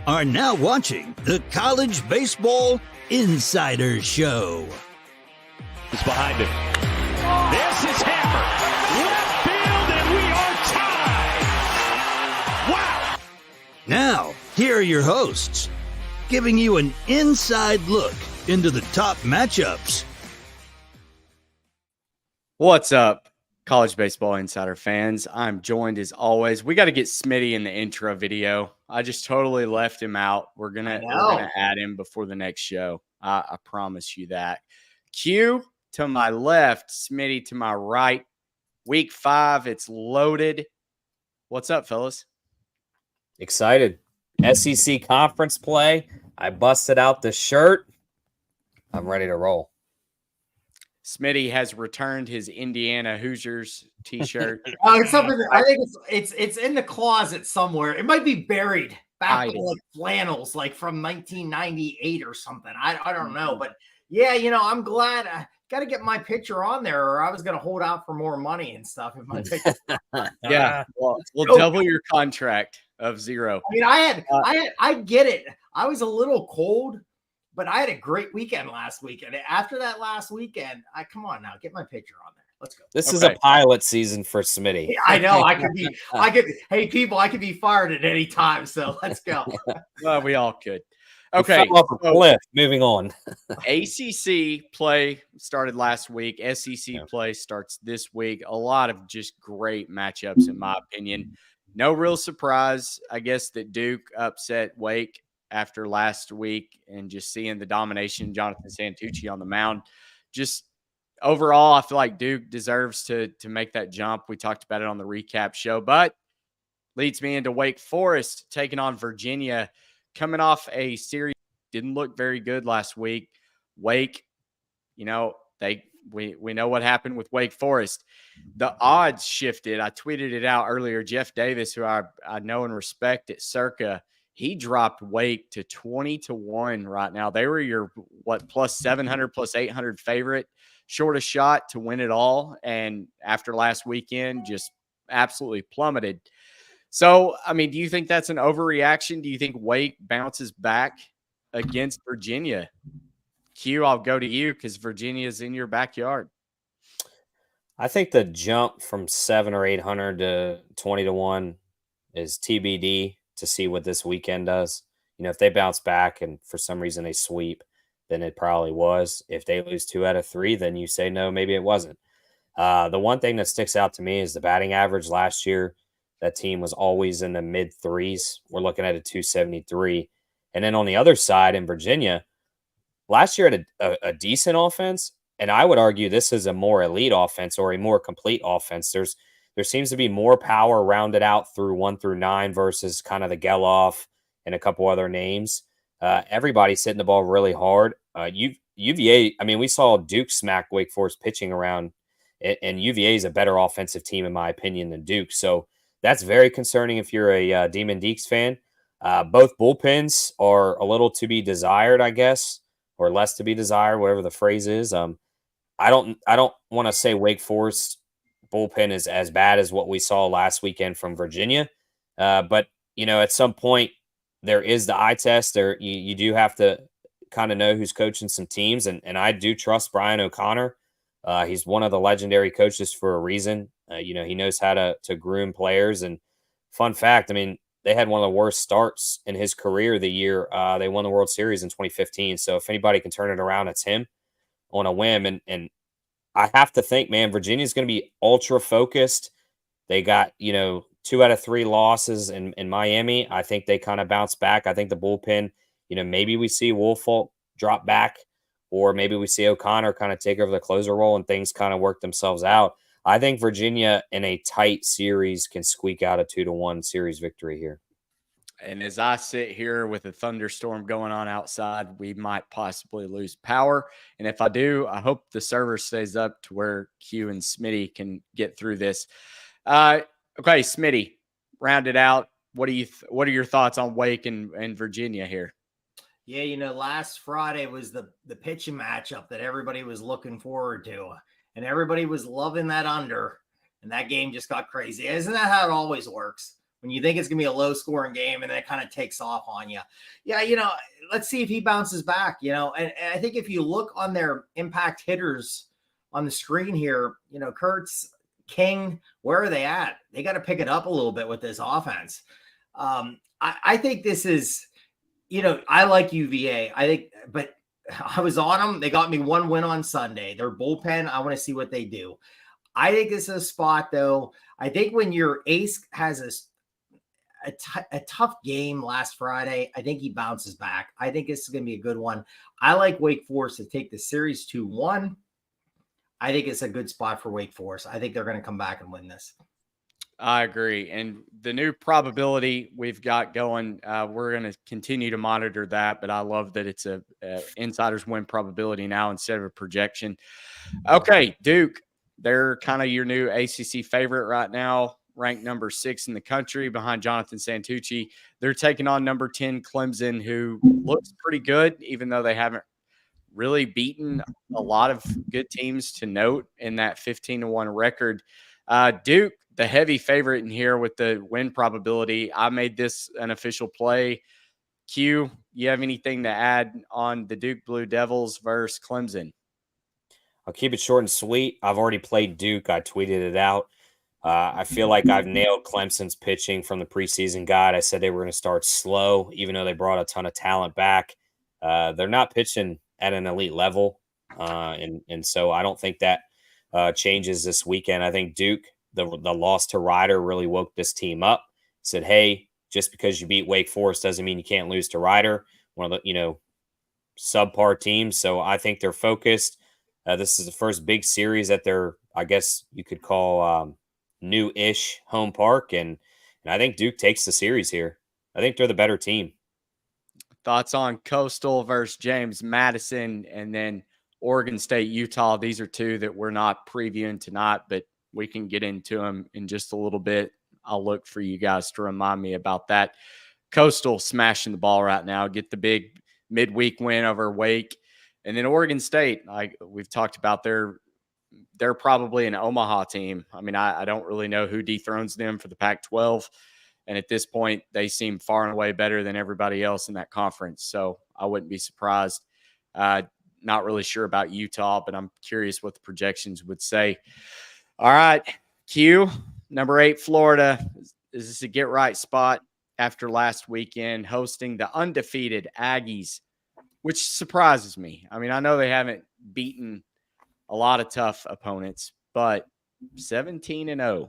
are now watching the College Baseball Insider Show. It's behind him. This is hammered. Left field, and we are tied. Wow. Now, here are your hosts, giving you an inside look into the top matchups. What's up, College Baseball Insider fans? I'm joined as always. We got to get Smitty in the intro video. I just totally left him out. We're gonna add him before the next show. I promise you that. Q to my left, Smitty to my right. Week 5, it's loaded. What's up, fellas? Excited. SEC conference play. I busted out the shirt. I'm ready to roll. Smitty has returned his Indiana Hoosiers t-shirt. It's something that I think it's in the closet somewhere. It might be buried back in like flannels, like from 1998 or something. I don't know, but yeah, I'm glad. I got to get my picture on there, or I was going to hold out for more money and stuff. If my picture, yeah, we'll double your contract of 0. I mean, I get it. I was a little cold. But I had a great weekend last weekend. After that last weekend, come on now, get my picture on there. Let's go. This is a pilot season for Smitty. I know. Hey, people, I could be fired at any time. So let's go. Well, we all could. Okay. Moving on. ACC play started last week. SEC play starts this week. A lot of just great matchups, in my opinion. No real surprise, I guess, that Duke upset Wake after last week, and just seeing the domination, Jonathan Santucci on the mound. Just overall, I feel like Duke deserves to make that jump. We talked about it on the recap show, but leads me into Wake Forest taking on Virginia, coming off a series didn't look very good last week. Wake, we know what happened with Wake Forest. The odds shifted. I tweeted it out earlier. Jeff Davis, who I know and respect at Circa, he dropped Wake to 20-1 right now. They were your plus 700, plus 800 favorite, shortest shot to win it all. And after last weekend, just absolutely plummeted. So, I mean, do you think that's an overreaction? Do you think Wake bounces back against Virginia? Q, I'll go to you because Virginia's in your backyard. I think the jump from 700 or 800 to 20-1 is TBD. To see what this weekend does. If they bounce back and for some reason they sweep, then it probably was. If they lose 2 out of 3, then you say, no, maybe it wasn't. The one thing that sticks out to me is the batting average last year. That team was always in the mid 3s. We're looking at a 273. And then on the other side in Virginia, last year had a decent offense. And I would argue this is a more elite offense or a more complete offense. There seems to be more power rounded out through 1 through 9 versus kind of the Geloff and a couple other names. Everybody's hitting the ball really hard. UVA, I mean, we saw Duke smack Wake Forest pitching around, and UVA is a better offensive team, in my opinion, than Duke. So that's very concerning if you're a Demon Deacs fan. Both bullpens are a little to be desired, I guess, or less to be desired, whatever the phrase is. I don't want to say Wake Forest bullpen is as bad as what we saw last weekend from Virginia. But, at some point there is the eye test there. You do have to kind of know who's coaching some teams. And I do trust Brian O'Connor. He's one of the legendary coaches for a reason. He knows how to groom players. And fun fact, I mean, they had one of the worst starts in his career the year they won the World Series in 2015. So if anybody can turn it around, it's him on a whim. And I have to think, man, Virginia's going to be ultra focused. They got, 2 out of 3 losses in Miami. I think they kind of bounce back. I think the bullpen, maybe we see Woolfolk drop back, or maybe we see O'Connor kind of take over the closer role and things kind of work themselves out. I think Virginia in a tight series can squeak out a 2-1 series victory here. And as I sit here with a thunderstorm going on outside, we might possibly lose power. And if I do, I hope the server stays up to where Q and Smitty can get through this. Okay, Smitty, round it out. What are your thoughts on Wake and Virginia here? Yeah, last Friday was the pitching matchup that everybody was looking forward to, and everybody was loving that under, and that game just got crazy. Isn't that how it always works? when you think it's going to be a low scoring game and then it kind of takes off on you. Yeah, let's see if he bounces back, and I think if you look on their impact hitters on the screen here, Kurtz, King, where are they at? They got to pick it up a little bit with this offense. I think this is, I like UVA. But I was on them. They got me one win on Sunday. Their bullpen, I want to see what they do. I think this is a spot, though. I think when your ace has a tough game last Friday, I think he bounces back. I think this is going to be a good one. I like Wake Forest to take the series 2-1. I think it's a good spot for Wake Forest. I think they're going to come back and win this. I agree. And the new probability we've got going, we're going to continue to monitor that. But I love that it's a insider's win probability now instead of a projection. Okay, Duke, they're kind of your new ACC favorite right now, ranked number 6 in the country behind Jonathan Santucci. They're taking on number 10 Clemson, who looks pretty good, even though they haven't really beaten a lot of good teams to note in that 15-1 record. Duke, the heavy favorite in here with the win probability. I made this an official play. Q, you have anything to add on the Duke Blue Devils versus Clemson? I'll keep it short and sweet. I've already played Duke. I tweeted it out. I feel like I've nailed Clemson's pitching from the preseason guide. I said they were going to start slow, even though they brought a ton of talent back. They're not pitching at an elite level. And so I don't think that changes this weekend. I think Duke, the loss to Rider really woke this team up. Said, hey, just because you beat Wake Forest doesn't mean you can't lose to Rider, one of the, subpar teams. So I think they're focused. This is the first big series at their, I guess you could call new-ish home park. And I think Duke takes the series here. I think they're the better team. Thoughts on Coastal versus James Madison, and then Oregon State, Utah. These are two that we're not previewing tonight, but we can get into them in just a little bit. I'll look for you guys to remind me about that. Coastal smashing the ball right now, get the big midweek win over Wake. And then Oregon State, like we've talked about, they're probably an Omaha team. I mean, I don't really know who dethrones them for the Pac-12. And at this point, they seem far and away better than everybody else in that conference. So I wouldn't be surprised. Not really sure about Utah, but I'm curious what the projections would say. All right, Q, number 8, Florida. Is this a get-right spot after last weekend hosting the undefeated Aggies, which surprises me. I mean, I know they haven't beaten a lot of tough opponents, but 17-0.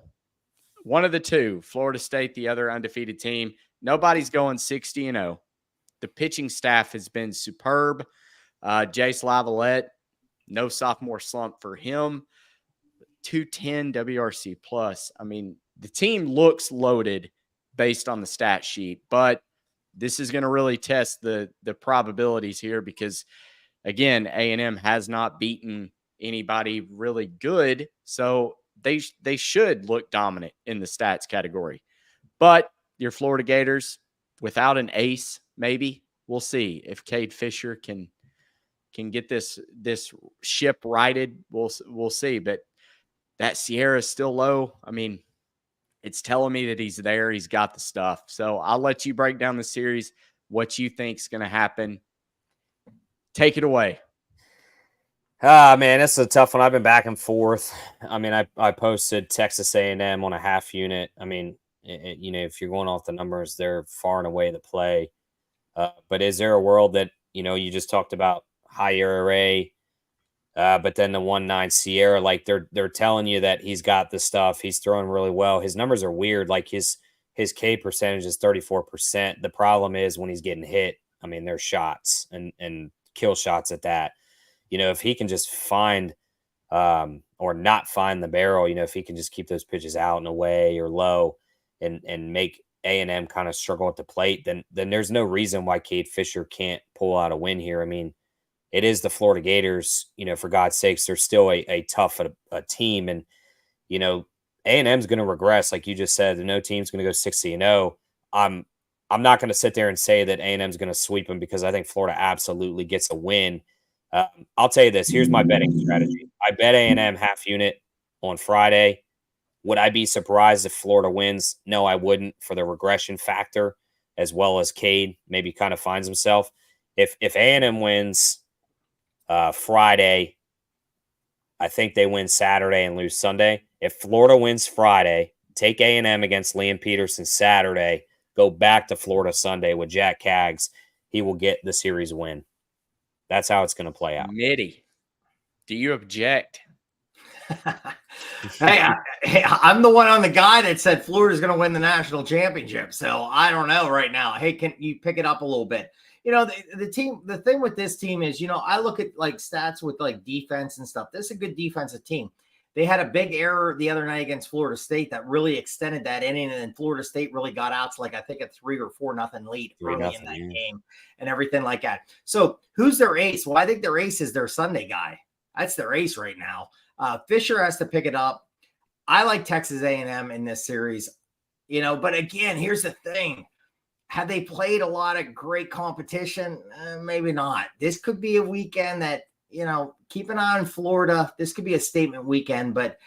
One of the two, Florida State, the other undefeated team. Nobody's going 60-0. The pitching staff has been superb. Jace Lavalette, no sophomore slump for him. 210 WRC plus. I mean, the team looks loaded based on the stat sheet, but this is going to really test the probabilities here because, again, A&M has not beaten anybody really good, so they should look dominant in the stats category. But your Florida Gators, without an ace, maybe we'll see if Cade Fisher can get this ship righted. We'll see. But that Sierra is still low. I mean, it's telling me that he's there. He's got the stuff. So I'll let you break down the series, what you think is going to happen. Take it away. Man, it's a tough one. I've been back and forth. I mean, I posted Texas A&M on a half unit. I mean, if you're going off the numbers, they're far and away the play. But is there a world that, you just talked about high ERA, but then the 1.9 Sierra, like they're telling you that he's got the stuff. He's throwing really well. His numbers are weird. Like his K percentage is 34%. The problem is when he's getting hit, I mean, there's shots and kill shots at that. If he can just find or not find the barrel, if he can just keep those pitches out and away or low and make A&M kind of struggle at the plate, then there's no reason why Cade Fisher can't pull out a win here. I mean, it is the Florida Gators, for God's sakes, they're still a tough a team. And, A&M's going to regress. Like you just said, no team's going to go 60-0. I'm not going to sit there and say that A&M's going to sweep them because I think Florida absolutely gets a win. I'll tell you this. Here's my betting strategy. I bet A&M half unit on Friday. Would I be surprised if Florida wins? No, I wouldn't, for the regression factor, as well as Cade maybe kind of finds himself. If A&M wins Friday, I think they win Saturday and lose Sunday. If Florida wins Friday, take A&M against Liam Peterson Saturday, go back to Florida Sunday with Jack Caggs, he will get the series win. That's how it's going to play out. Smitty, do you object? Hey, I'm the one on the guy that said Florida's going to win the national championship. So I don't know right now. Hey, can you pick it up a little bit? The thing with this team is, I look at like stats with like defense and stuff. This is a good defensive team. They had a big error the other night against Florida State that really extended that inning, and then Florida State really got out to like, I think, a 3 or 4-0 lead early in that game and everything like that. So who's their ace? Well, I think their ace is their Sunday guy. That's their ace right now. Fisher has to pick it up. I like Texas A&M in this series, but again, here's the thing. Have they played a lot of great competition? Maybe not. This could be a weekend that, keep an eye on Florida. This could be a statement weekend, but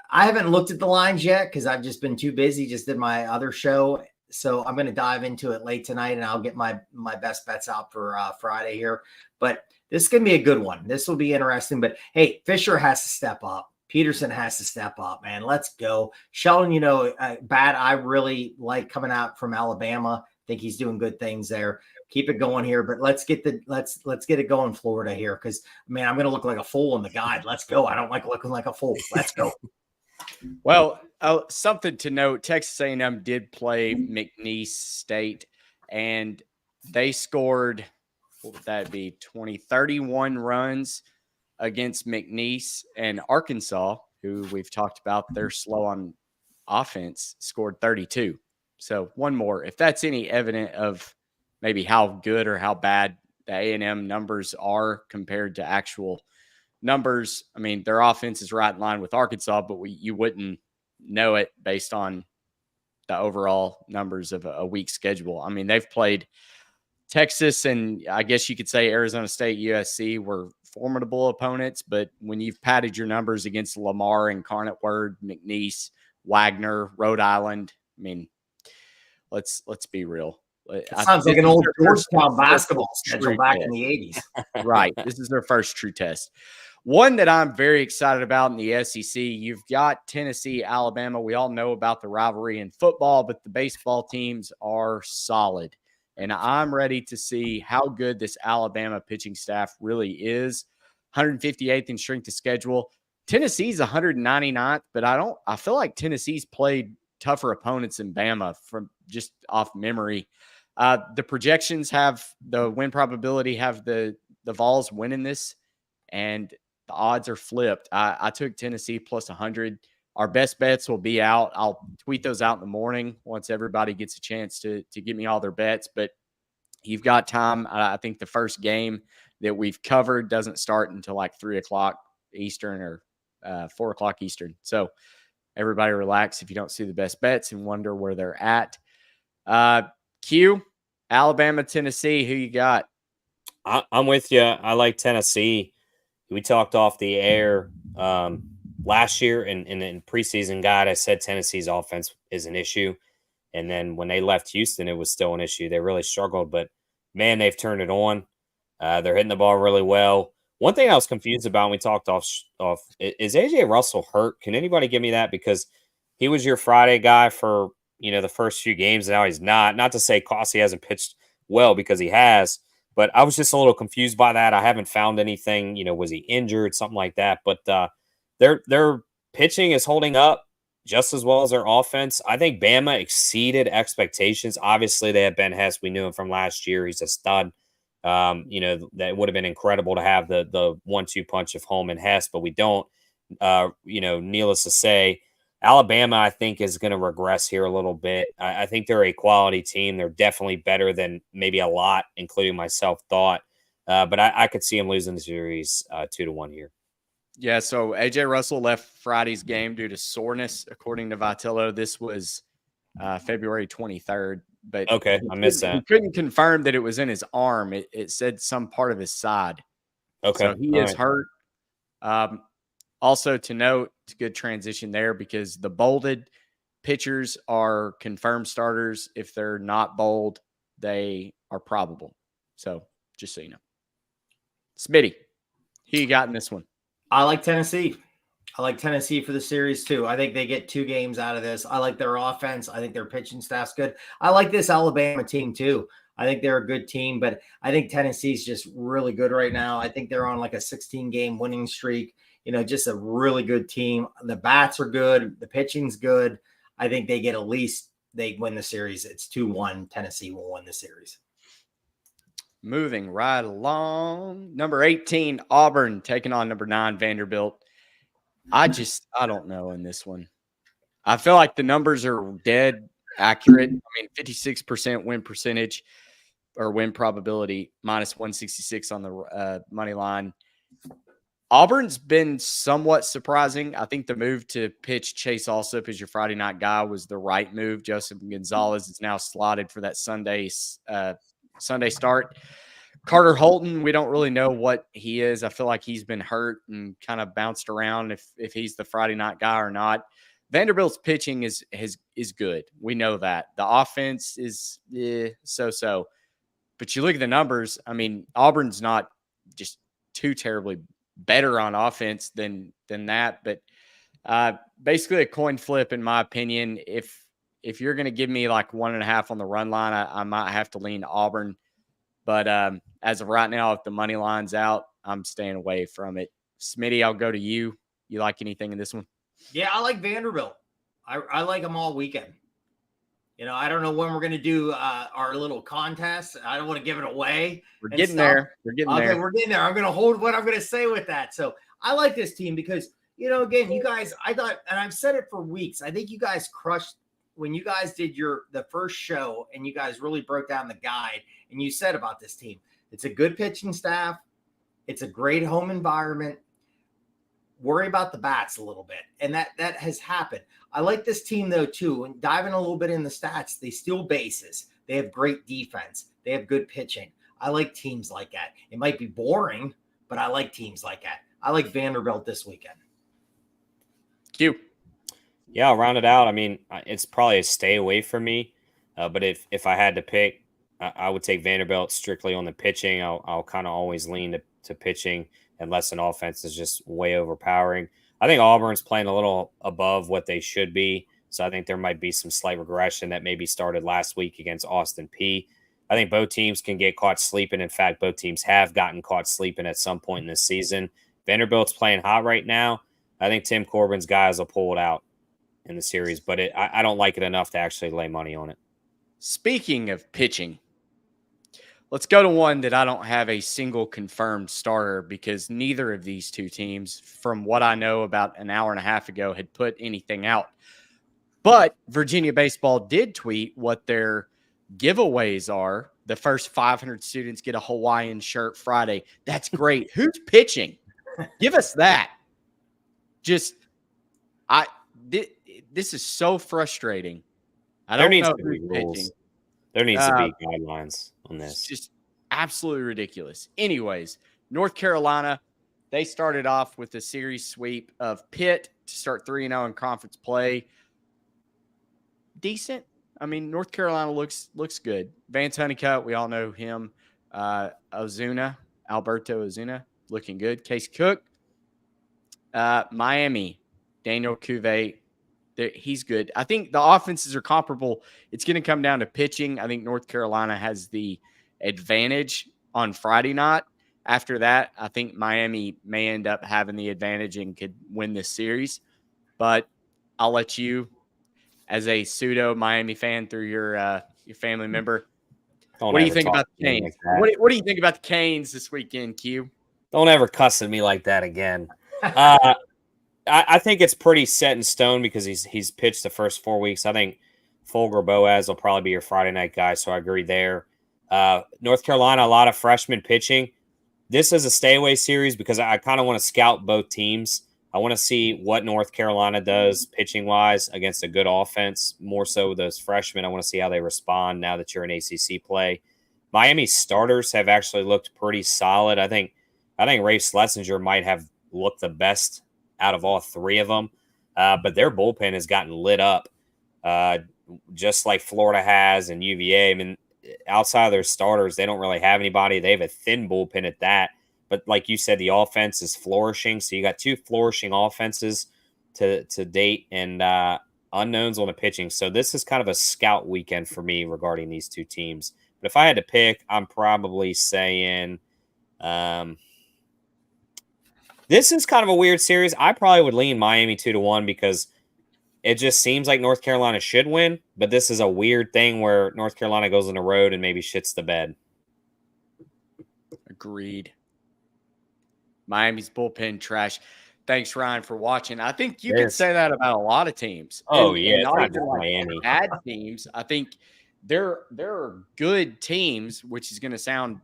I haven't looked at the lines yet because I've just been too busy. Just did my other show. So I'm going to dive into it late tonight, and I'll get my best bets out for Friday here. But this is going to be a good one. This will be interesting. But, hey, Fisher has to step up. Peterson has to step up, man. Let's go. Sheldon, Bat, I really like coming out from Alabama. I think he's doing good things there. Keep it going here, but let's get it going, Florida here, because man, I'm gonna look like a fool in the guide. Let's go. I don't like looking like a fool. Let's go. Well, something to note: Texas A&M did play McNeese State, and they scored, what would that be, 31 runs against McNeese, and Arkansas, who we've talked about, they're slow on offense, scored 32. So one more. If that's any evident of maybe how good or how bad the A&M numbers are compared to actual numbers, I mean, their offense is right in line with Arkansas, but you wouldn't know it based on the overall numbers of a week schedule. I mean, they've played Texas, and I guess you could say Arizona State, USC were formidable opponents, but when you've padded your numbers against Lamar, Incarnate Word, McNeese, Wagner, Rhode Island, I mean, let's be real. It sounds like an old Georgetown basketball schedule back in the 80s. Right. This is their first true test. One that I'm very excited about in the SEC, you've got Tennessee, Alabama. We all know about the rivalry in football, but the baseball teams are solid. And I'm ready to see how good this Alabama pitching staff really is. 158th in strength of schedule. Tennessee's 199th, but I feel like Tennessee's played tougher opponents than Bama from just off memory. The projections have the win probability, have the Vols winning this, and the odds are flipped. I took Tennessee plus 100. Our best bets will be out. I'll tweet those out in the morning once everybody gets a chance to give me all their bets. But you've got time. I think the first game that we've covered doesn't start until like 3 o'clock Eastern or 4 o'clock Eastern. So everybody relax if you don't see the best bets and wonder where they're at. Q, Alabama, Tennessee, who you got? I'm with you. I like Tennessee. We talked off the air last year in preseason guide. I said Tennessee's offense is an issue. And then when they left Houston, it was still an issue. They really struggled, but man, they've turned it on. They're hitting the ball really well. One thing I was confused about when we talked off is AJ Russell hurt? Can anybody give me that? Because he was your Friday guy for, the first few games. Now he's not. Not to say Cossey hasn't pitched well, because he has, but I was just a little confused by that. I haven't found anything, was he injured, something like that. But their pitching is holding up just as well as their offense. I think Bama exceeded expectations. Obviously, they had Ben Hess. We knew him from last year. He's a stud. That would have been incredible to have the 1-2 punch of Home and Hess, but we don't. Needless to say, Alabama, I think, is going to regress here a little bit. I think they're a quality team. They're definitely better than maybe a lot, including myself, thought. But I could see them losing the series 2-1 here. Yeah, so A.J. Russell left Friday's game due to soreness, according to Vitello. This was February 23rd. But okay, I missed that. He couldn't confirm that it was in his arm. It said some part of his side. Okay. So he is hurt. Also to note, it's a good transition there because the bolded pitchers are confirmed starters. If they're not bold, they are probable. So just so you know. Smitty, who you got in this one? I like Tennessee. I like Tennessee for the series too. I think they get 2 games out of this. I like their offense. I think their pitching staff's good. I like this Alabama team too. I think they're a good team, but I think Tennessee's just really good right now. I think they're on like a 16-game winning streak. Just a really good team. The bats are good. The pitching's good. I think they win the series. It's 2-1. Tennessee will win the series. Moving right along. Number 18, Auburn taking on number 9, Vanderbilt. I don't know in this one. I feel like the numbers are dead accurate. 56% win percentage or win probability, minus 166 on the money line. Auburn's been somewhat surprising. I think the move to pitch Chase Alsop as your Friday night guy was the right move. Joseph Gonzalez is now slotted for that Sunday start. Carter Holton, we don't really know what he is. I feel like he's been hurt and kind of bounced around if he's the Friday night guy or not. Vanderbilt's pitching is good. We know that. The offense is so-so. But you look at the numbers, Auburn's not just too terribly better on offense than that. But basically a coin flip, in my opinion. If you're going to give me like 1.5 on the run line, I might have to lean Auburn. But as of right now, if the money line's out, I'm staying away from it. Smitty, I'll go to you. You like anything in this one? Yeah, I like Vanderbilt. I like them all weekend. I don't know when we're going to do our little contest. I don't want to give it away. We're getting there. We're getting there. We're getting there. I'm going to hold what I'm going to say with that. So I like this team because, again, you guys, I thought, and I've said it for weeks, I think you guys crushed when you guys did the first show and you guys really broke down the guide and you said about this team. It's a good pitching staff. It's a great home environment. Worry about the bats a little bit. And that has happened. I like this team, though, too. And diving a little bit in the stats, they steal bases. They have great defense. They have good pitching. I like teams like that. It might be boring, but I like teams like that. I like Vanderbilt this weekend. Q. Yeah, I'll round it out. It's probably a stay away from me. But if I had to pick, I would take Vanderbilt strictly on the pitching. I'll kind of always lean to pitching unless an offense is just way overpowering. I think Auburn's playing a little above what they should be. So I think there might be some slight regression that maybe started last week against Austin Peay. I think both teams can get caught sleeping. In fact, both teams have gotten caught sleeping at some point in this season. Vanderbilt's playing hot right now. I think Tim Corbin's guys will pull it out in the series, but I don't like it enough to actually lay money on it. Speaking of pitching, let's go to one that I don't have a single confirmed starter because neither of these two teams, from what I know about an hour and a half ago, had put anything out. But Virginia Baseball did tweet what their giveaways are. The first 500 students get a Hawaiian shirt Friday. That's great. Who's pitching? Give us that. This is so frustrating. I don't know who's pitching. There needs to be guidelines on this. It's just absolutely ridiculous. Anyways, North Carolina, they started off with a series sweep of Pitt to start 3-0 in conference play. Decent. North Carolina looks good. Vance Honeycutt, we all know him. Alberto Ozuna, looking good. Case Cook. Miami, Daniel Cuvée. He's good. I think the offenses are comparable. It's going to come down to pitching. I think North Carolina has the advantage on Friday night. After that, I think Miami may end up having the advantage and could win this series. But I'll let you, as a pseudo Miami fan through your family member, what do you think about the Canes? What do you think about the Canes this weekend, Q? Don't ever cuss at me like that again. I think it's pretty set in stone because he's pitched the first 4 weeks. I think Fulger Boaz will probably be your Friday night guy, so I agree there. North Carolina, a lot of freshman pitching. This is a stay away series because I kind of want to scout both teams. I want to see what North Carolina does pitching wise against a good offense. More so those freshmen. I want to see how they respond now that you're in ACC play. Miami's starters have actually looked pretty solid. I think Rafe Schlesinger might have looked the best out of all three of them. But their bullpen has gotten lit up, just like Florida has and UVA. I mean, outside of their starters, they don't really have anybody. They have a thin bullpen at that. But like you said, the offense is flourishing. So you got two flourishing offenses to date and unknowns on the pitching. So this is kind of a scout weekend for me regarding these two teams. But if I had to pick, I'm probably saying this is kind of a weird series. I probably would lean Miami 2-1 because it just seems like North Carolina should win. But this is a weird thing where North Carolina goes on the road and maybe shits the bed. Agreed. Miami's bullpen trash. Thanks, Ryan, for watching. I think you can say that about a lot of teams. Oh, and, yeah. And it's not just Miami. Bad teams. I think there are good teams, which is going to sound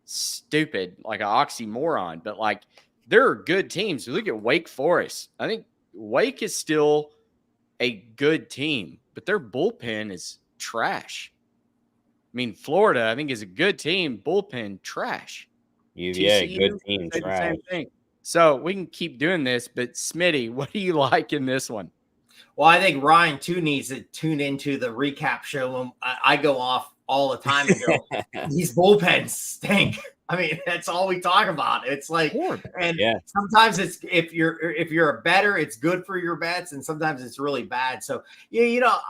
stupid, like an oxymoron, but like there are good teams. You look at Wake Forest. I think Wake is still a good team, but their bullpen is trash. I mean, Florida, I think, is a good team. Bullpen, trash. UVA, good team, trash. Same thing. So we can keep doing this, but Smitty, what do you like in this one? Well, I think Ryan too needs to tune into the recap show. And I go off all the time and go, these bullpens stink. I mean, that's all we talk about. It's like, and sometimes it's if you're a bettor, it's good for your bets, and sometimes it's really bad. So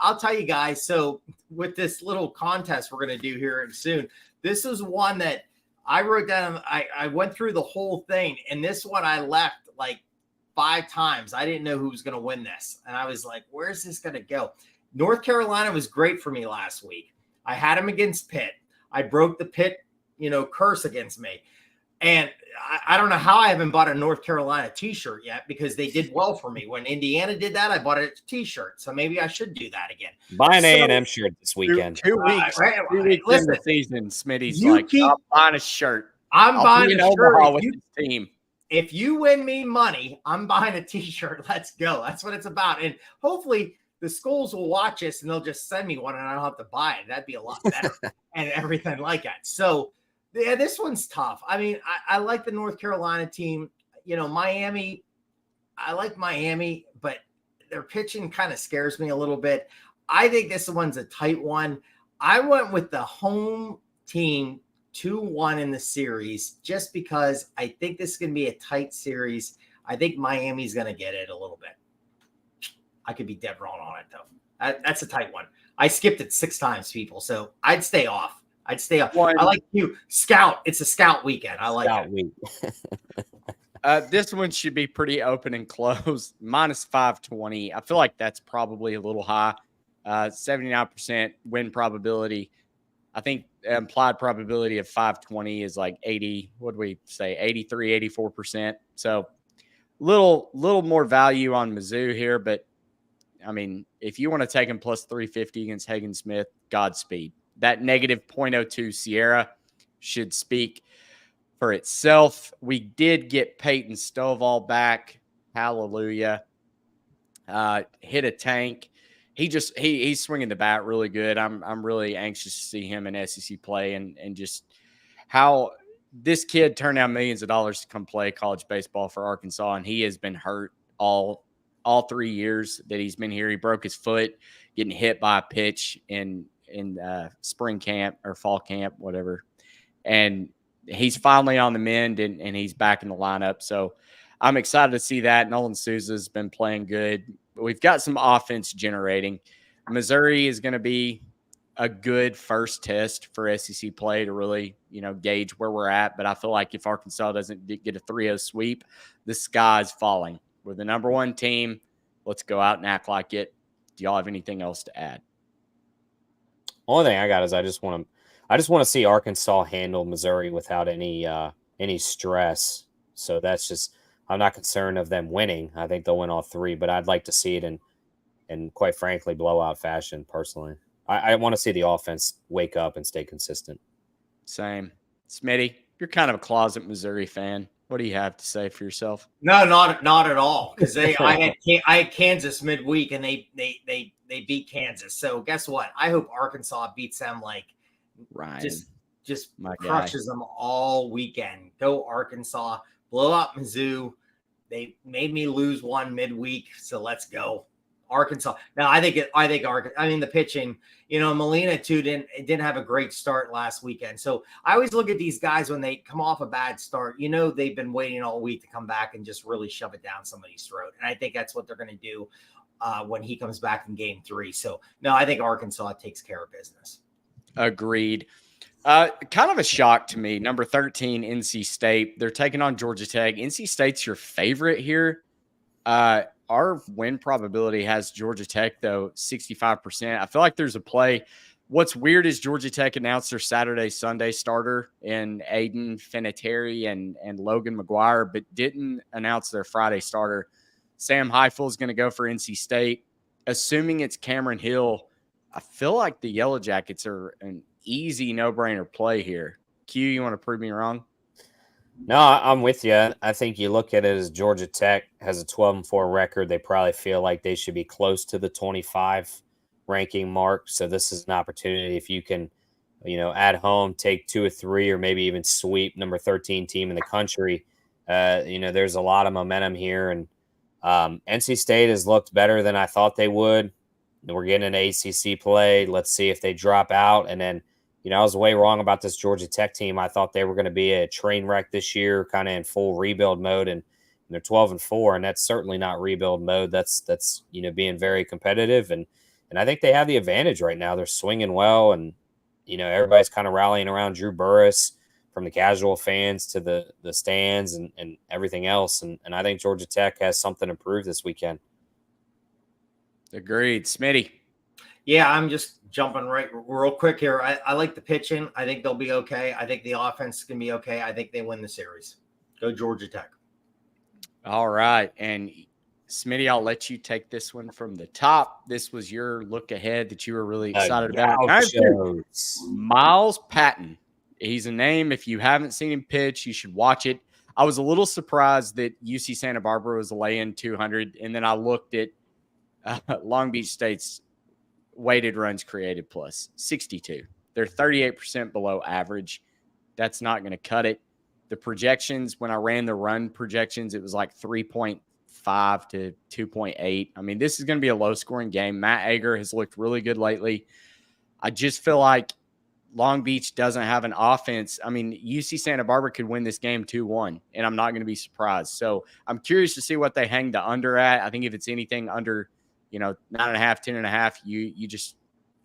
I'll tell you guys. So with this little contest we're going to do here soon, this is one that I wrote down. I went through the whole thing, and this one I left like 5 times. I didn't know who was going to win this, and I was like, "Where's this going to go?" North Carolina was great for me last week. I had them against Pitt. I broke the Pitt, curse against me, and I don't know how I haven't bought a North Carolina T-shirt yet because they did well for me. When Indiana did that, I bought a T-shirt, so maybe I should do that again. Buy an A&M shirt this weekend. 2 weeks, 2 weeks in the season. Smitty's I'm buying a shirt. I'm buying a shirt with this team. If you win me money, I'm buying a T-shirt. Let's go. That's what it's about, and hopefully the schools will watch us and they'll just send me one, and I don't have to buy it. That'd be a lot better, and everything like that. So. Yeah, this one's tough. I mean, I like the North Carolina team. Miami, I like Miami, but their pitching kind of scares me a little bit. I think this one's a tight one. I went with the home team 2-1 in the series just because I think this is going to be a tight series. I think Miami's going to get it a little bit. I could be dead wrong on it, though. That's a tight one. I skipped it 6 times, people, so I'd stay off. I like you. Scout. It's a scout weekend. I like scout it. Week. This one should be pretty open and closed. Minus 520. I feel like that's probably a little high. 79% win probability. I think implied probability of 520 is like 80. What do we say? 83, 84%. So little more value on Mizzou here. But, I mean, if you want to take him plus 350 against Hagen Smith, Godspeed. That negative .02 Sierra should speak for itself. We did get Peyton Stovall back. Hallelujah. Hit a tank. He's swinging the bat really good. I'm really anxious to see him in SEC play and just how this kid turned down millions of dollars to come play college baseball for Arkansas, and he has been hurt all 3 years that he's been here. He broke his foot getting hit by a pitch in spring camp or fall camp, whatever. And he's finally on the mend and he's back in the lineup. So I'm excited to see that. Nolan Souza's been playing good. We've got some offense generating. Missouri is going to be a good first test for SEC play to really, gauge where we're at. But I feel like if Arkansas doesn't get a 3-0 sweep, the sky's falling. We're the number 1 team. Let's go out and act like it. Do y'all have anything else to add? Only thing I got is I just want to see Arkansas handle Missouri without any stress. So that's just, I'm not concerned of them winning. I think they'll win all 3, but I'd like to see it in quite frankly blowout fashion. Personally, I want to see the offense wake up and stay consistent. Same. Smitty, you're kind of a closet Missouri fan. What do you have to say for yourself? No, not at all. Because I had Kansas midweek and they beat Kansas. So guess what? I hope Arkansas beats them like Ryan. Just crushes them all weekend. Go Arkansas, blow out Mizzou. They made me lose one midweek, so let's go. Arkansas. Now, I think Arkansas. I mean, the pitching. Molina too didn't have a great start last weekend. So I always look at these guys when they come off a bad start. They've been waiting all week to come back and just really shove it down somebody's throat. And I think that's what they're going to do when he comes back in Game 3. So no, I think Arkansas takes care of business. Agreed. Kind of a shock to me. Number 13, NC State. They're taking on Georgia Tech. NC State's your favorite here. Our win probability has Georgia Tech, though, 65%. I feel like there's a play. What's weird is Georgia Tech announced their Saturday, Sunday starter in Aiden Fineteri and Logan McGuire, but didn't announce their Friday starter. Sam Heifel is going to go for NC State. Assuming it's Cameron Hill, I feel like the Yellow Jackets are an easy no-brainer play here. Q, you want to prove me wrong? No, I'm with you. I think you look at it as Georgia Tech has a 12-4 record. They probably feel like they should be close to the 25 ranking mark. So this is an opportunity if you can, at home take 2 or 3 or maybe even sweep number 13 team in the country. There's a lot of momentum here. And NC State has looked better than I thought they would. We're getting an ACC play. Let's see if they drop out. And then, I was way wrong about this Georgia Tech team. I thought they were going to be a train wreck this year, kind of in full rebuild mode, and they're 12-4, and that's certainly not rebuild mode. That's being very competitive, and I think they have the advantage right now. They're swinging well, and everybody's kind of rallying around Drew Burress, from the casual fans to the stands and everything else, and I think Georgia Tech has something to prove this weekend. Agreed. Smitty. Yeah, I'm just jumping right real quick here. I like the pitching. I think they'll be okay. I think the offense can be okay. I think they win the series. Go Georgia Tech. All right. And Smitty, I'll let you take this one from the top. This was your look ahead that you were really excited about. Miles Patton. He's a name. If you haven't seen him pitch, you should watch it. I was a little surprised that UC Santa Barbara was laying 200. And then I looked at Long Beach State's weighted runs created plus 62. They're 38% below average. That's not going to cut it. The projections, when I ran the run projections, it was like 3.5 to 2.8. I mean, this is going to be a low-scoring game. Matt Ager has looked really good lately. I just feel like Long Beach doesn't have an offense. I mean, UC Santa Barbara could win this game 2-1, and I'm not going to be surprised. So I'm curious to see what they hang the under at. I think if it's anything under 9.5, 10.5, you just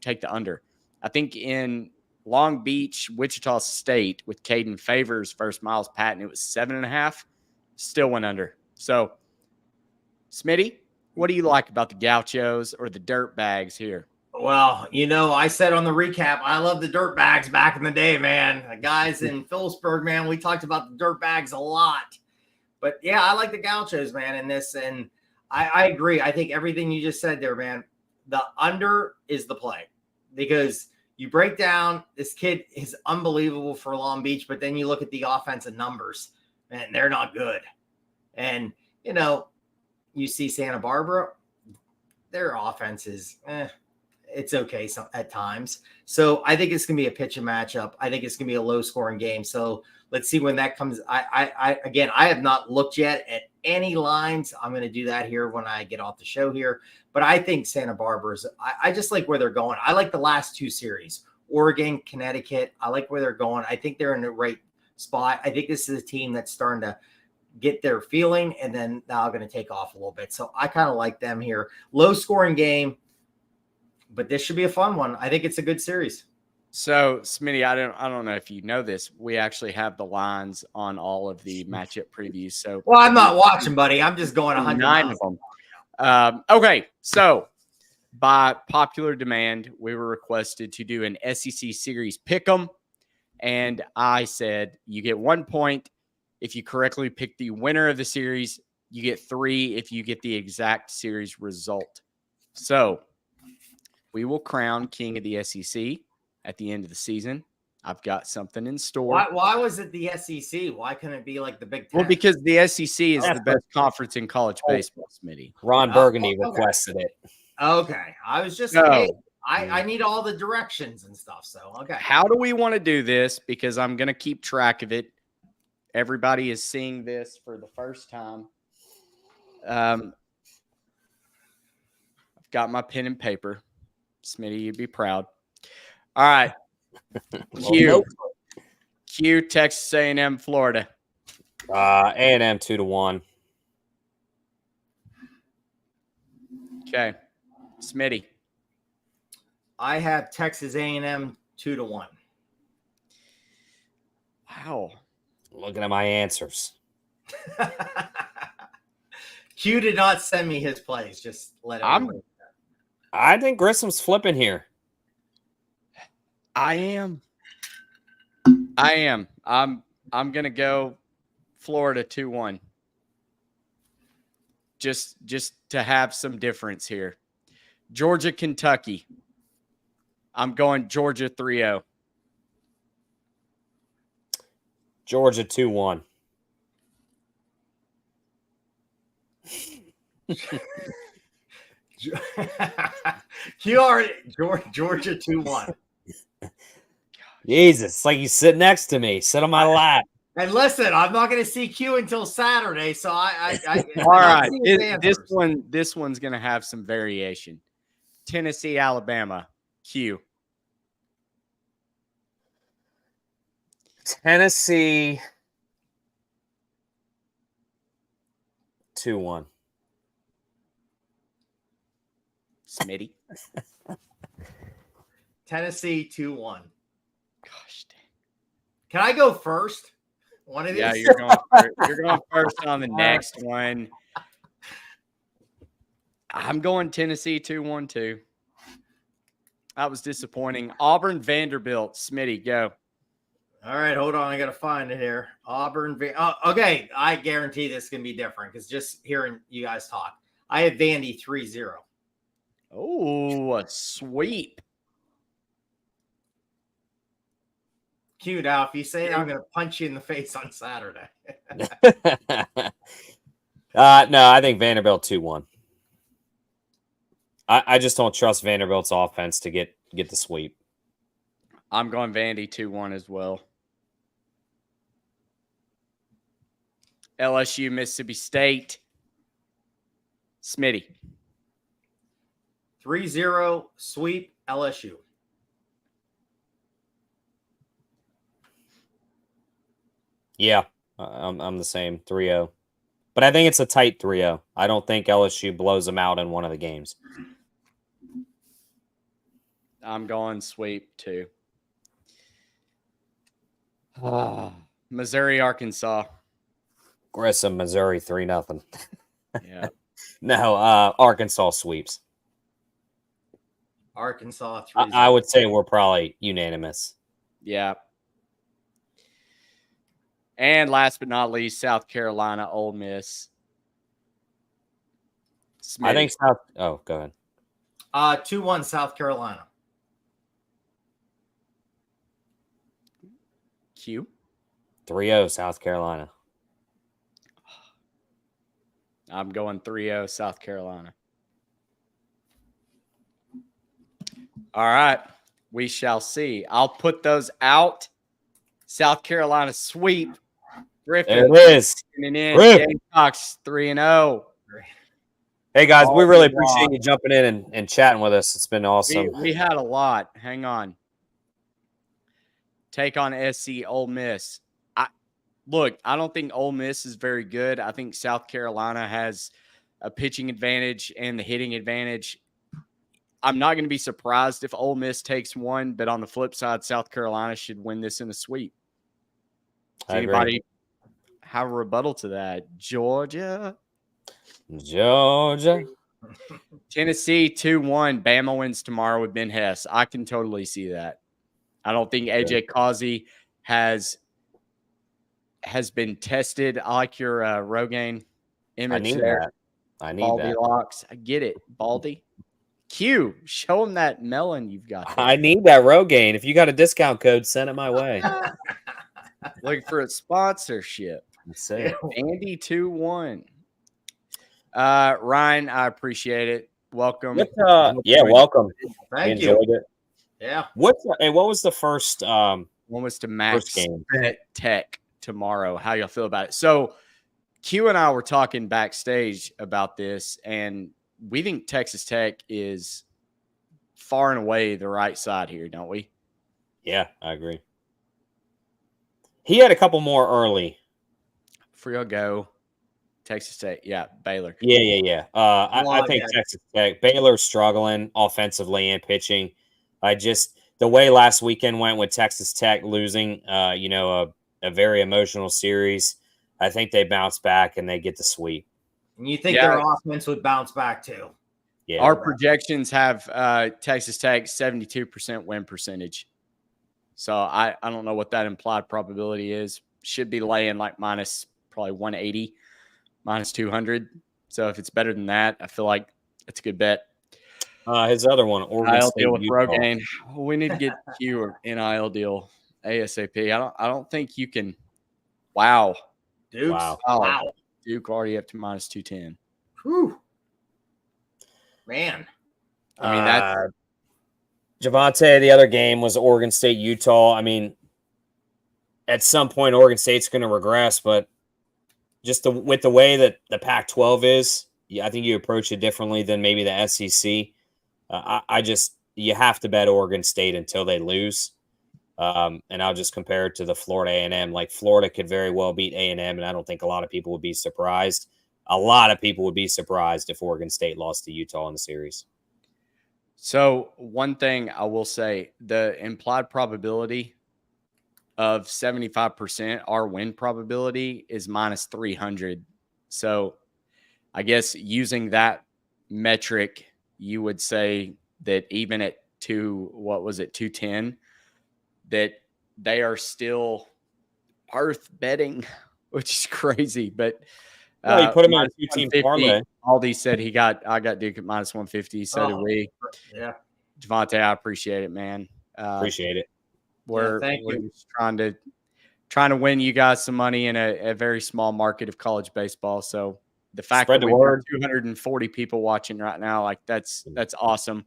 take the under. I think in Long Beach, Wichita State with Caden Favors versus Miles Patton, it was 7.5, still went under. So, Smitty, what do you like about the Gauchos or the Dirt Bags here? Well, I said on the recap, I love the Dirt Bags back in the day, man. The guys in Phillipsburg, man, we talked about the Dirt Bags a lot. But, yeah, I like the Gauchos, man, in this, and I agree. I think everything you just said there, man, the under is the play because you break down this kid is unbelievable for Long Beach, but then you look at the offensive numbers and they're not good. And, you see Santa Barbara, their offense is, it's okay at times. So I think it's going to be a pitching matchup. I think it's going to be a low scoring game. So let's see when that comes. I have not looked yet at any lines. I'm going to do that here when I get off the show here. But I think Santa Barbara's, I just like where they're going. I like the last 2 series, Oregon, Connecticut. I like where they're going. I think they're in the right spot. I think this is a team that's starting to get their feeling and then now going to take off a little bit. So I kind of like them here. Low scoring game, but this should be a fun one. I think it's a good series. So, Smitty, I don't know if you know this. We actually have the lines on all of the matchup previews. So, well, I'm not watching, buddy. I'm just going 109 of them. Okay, so by popular demand, we were requested to do an SEC series pick'em, and I said you get 1 point if you correctly pick the winner of the series. You get 3 if you get the exact series result. So, we will crown king of the SEC at the end of the season. I've got something in store. Why was it the SEC? Why couldn't it be like the Big Ten? Well, because the SEC is the best conference in college baseball, Smitty. Ron Burgundy requested it. Okay. I was just I need all the directions and stuff. So, okay. How do we want to do this? Because I'm going to keep track of it. Everybody is seeing this for the first time. I've got my pen and paper. Smitty, you'd be proud. All right. Q, Texas A&M, Florida. A&M 2-1. Okay. Smitty. I have Texas A&M 2-1. Wow. Looking at my answers. Q did not send me his plays. Just let him know. I think Grissom's flipping here. I am. I'm gonna go Florida 2-1. Just to have some difference here. Georgia, Kentucky. I'm going Georgia 3-0. Georgia 2-1. Georgia 2-1. Jesus, it's like you sit next to me. Sit on my lap. And listen, I'm not going to see Q until Saturday, so I all right. This one's going to have some variation. Tennessee, Alabama. Q. Tennessee 2-1. Smitty. Tennessee 2-1. Gosh dang. Can I go first? One of these? Yeah, you're going first. You're going first on the next one. I'm going Tennessee 2-1 too. That was disappointing. Auburn, Vanderbilt. Smitty, go. All right, hold on. I got to find it here. Auburn. Okay, I guarantee this is going to be different because just hearing you guys talk. I have Vandy 3-0. Oh, a sweep. Q, now, if you say that, I'm going to punch you in the face on Saturday. No, I think Vanderbilt 2-1. I just don't trust Vanderbilt's offense to get the sweep. I'm going Vandy 2-1 as well. LSU, Mississippi State. Smitty. 3-0 sweep LSU. Yeah, I'm the same, 3-0. But I think it's a tight 3-0. I don't think LSU blows them out in one of the games. I'm going sweep too. Missouri, Arkansas. Grissom, Missouri 3-0. Yeah. No, Arkansas sweeps. Arkansas 3-0. I would say we're probably unanimous. Yeah. And last but not least, South Carolina, Ole Miss. Smitty. I think South. Oh, go ahead. 2-1 South Carolina. Q. 3-0 South Carolina. I'm going 3-0 South Carolina. All right. We shall see. I'll put those out. South Carolina sweep. Griffin. There it is. Gamecocks 3-0. Hey, guys, we really appreciate you jumping in and chatting with us. It's been awesome. We had a lot. Hang on. Take on SC Ole Miss. I don't think Ole Miss is very good. I think South Carolina has a pitching advantage and the hitting advantage. I'm not going to be surprised if Ole Miss takes one, but on the flip side, South Carolina should win this in a sweep. Does anybody have a rebuttal to that? Georgia. Tennessee 2-1. Bama wins tomorrow with Ben Hess. I can totally see that. I don't think AJ Causey has been tested. I like your Rogaine image there. I need Baldy that. locks. I get it. Baldy. Q, show him that melon you've got there. I need that Rogaine. If you got a discount code, send it my way. Looking for a sponsorship. That's it. Andy 2-1. Ryan, I appreciate it. Welcome. Welcome. Thank you. Enjoyed it. Yeah. What was the first one was to Max game? Tech tomorrow. How y'all feel about it? So Q and I were talking backstage about this, and we think Texas Tech is far and away the right side here, don't we? Yeah, I agree. He had a couple more early. For your go, Texas Tech. Yeah, Baylor. Yeah. I think Texas Tech. Baylor's struggling offensively and pitching. The way last weekend went with Texas Tech losing, a very emotional series. I think they bounce back and they get the sweep. And you think their offense would bounce back too? Yeah. Our projections have Texas Tech 72% win percentage. So I don't know what that implied probability is. Should be laying like minus probably 180, minus 200. So if it's better than that, I feel like it's a good bet. His other one, Oregon NIL State, deal with Utah. Rogaine. We need to get Q or NIL deal ASAP. I don't think you can. Wow. Duke. Wow. Duke already up to minus 210. Whew. Man. I mean, that's Javante, the other game was Oregon State, Utah. I mean, at some point, Oregon State's going to regress, but just with the way that the Pac-12 is, I think you approach it differently than maybe the SEC. You have to bet Oregon State until they lose. And I'll just compare it to the Florida A&M. Like Florida could very well beat A&M, and I don't think a lot of people would be surprised. A lot of people would be surprised if Oregon State lost to Utah in the series. So one thing I will say, the implied probability of 75%, our win probability is minus 300. So I guess using that metric, you would say that even at 210, that they are still worth betting, which is crazy. But you put him in a two-team parlay. Aldi said I got Duke at minus 150. So do we. Yeah. Javante, I appreciate it, man. Appreciate it. We're just trying to win you guys some money in a very small market of college baseball. So the fact that we've got 240 people watching right now, like that's awesome.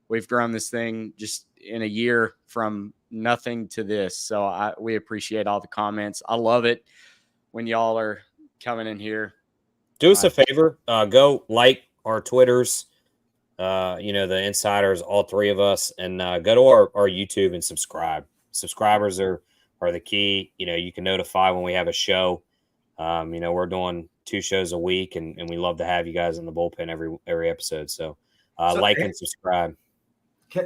We've grown this thing just in a year from nothing to this. So we appreciate all the comments. I love it when y'all are coming in here. Do us a favor. Go like our Twitters, the insiders, all three of us, and go to our YouTube and subscribe. Subscribers are the key. You can notify when we have a show. We're doing 2 shows a week, and we love to have you guys in the bullpen every episode. So like and subscribe.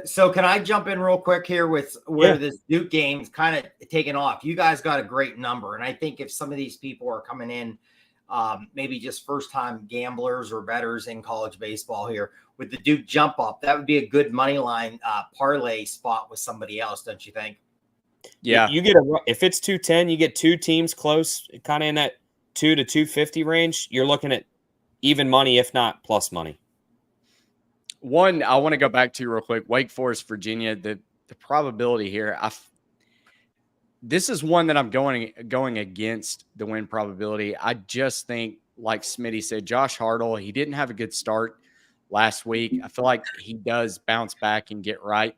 So can I jump in real quick here with where this Duke game's kind of taken off? You guys got a great number. And I think if some of these people are coming in, maybe just first-time gamblers or bettors in college baseball here, with the Duke jump up, that would be a good money line parlay spot with somebody else, don't you think? Yeah. You get if it's 210, you get 2 teams close, kind of in that 2 to 250 range. You're looking at even money, if not plus money. One, I want to go back to real quick. Wake Forest, Virginia. The probability here, this is one that I'm going against the win probability. I just think, like Smitty said, Josh Hartle, he didn't have a good start last week. I feel like he does bounce back and get right.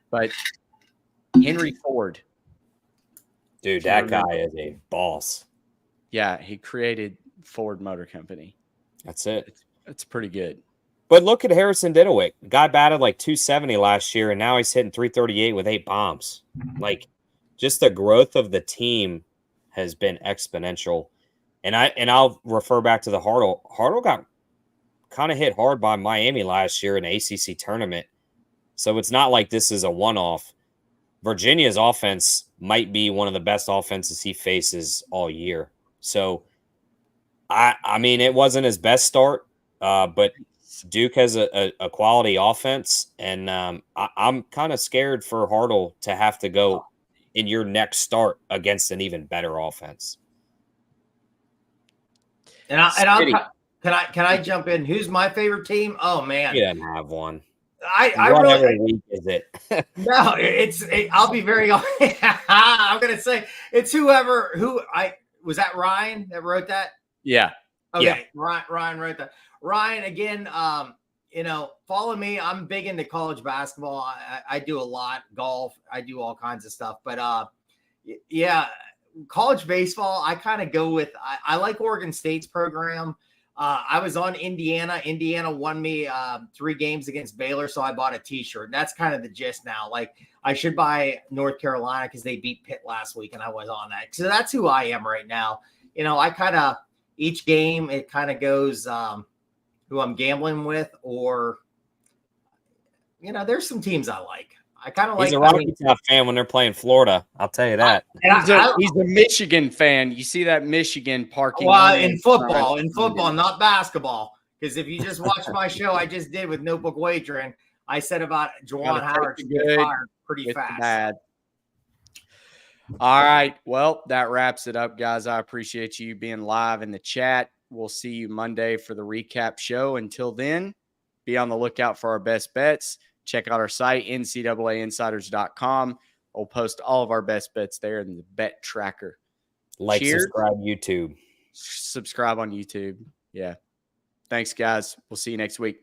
But Henry Ford. Dude, that guy is a boss. Yeah, he created Ford Motor Company. That's it. It's pretty good. But look at Harrison Didowick. The guy batted like 270 last year, and now he's hitting 338 with 8 bombs. Like, just the growth of the team has been exponential. And I'll refer back to the Hartle. Hartle got kind of hit hard by Miami last year in the ACC tournament. So it's not like this is a one-off. Virginia's offense might be one of the best offenses he faces all year. So, I mean, it wasn't his best start, but Duke has a quality offense, and I'm kind of scared for Hartle to have to go in your next start against an even better offense. Can I jump in? Who's my favorite team? Oh man, you don't have one. Whatever week is it? No, I'll be very honest. I'm gonna say it's who was that Ryan that wrote that? Yeah. Okay. Yeah. Ryan wrote that. Ryan, again, follow me. I'm big into college basketball. I do a lot golf. I do all kinds of stuff. But college baseball, I kind of go with I like Oregon State's program. I was on Indiana. Indiana won me 3 games against Baylor, so I bought a T-shirt. And that's kind of the gist now. Like, I should buy North Carolina because they beat Pitt last week, and I was on that. So that's who I am right now. I kind of each game it kind of goes who I'm gambling with, or there's some teams I like. I kind of like. He's a Rocky Top fan when they're playing Florida. I'll tell you that. He's a Michigan fan. You see that Michigan parking? Well, in football, not basketball. Because if you just watch my show I just did with Notebook Wagering, I said about Juwan Howard to get fired pretty fast. Bad. All right. Well, that wraps it up, guys. I appreciate you being live in the chat. We'll see you Monday for the recap show. Until then, be on the lookout for our best bets. Check out our site, ncaainsiders.com. We'll post all of our best bets there in the bet tracker. Cheers. Subscribe YouTube. Subscribe on YouTube. Yeah. Thanks, guys. We'll see you next week.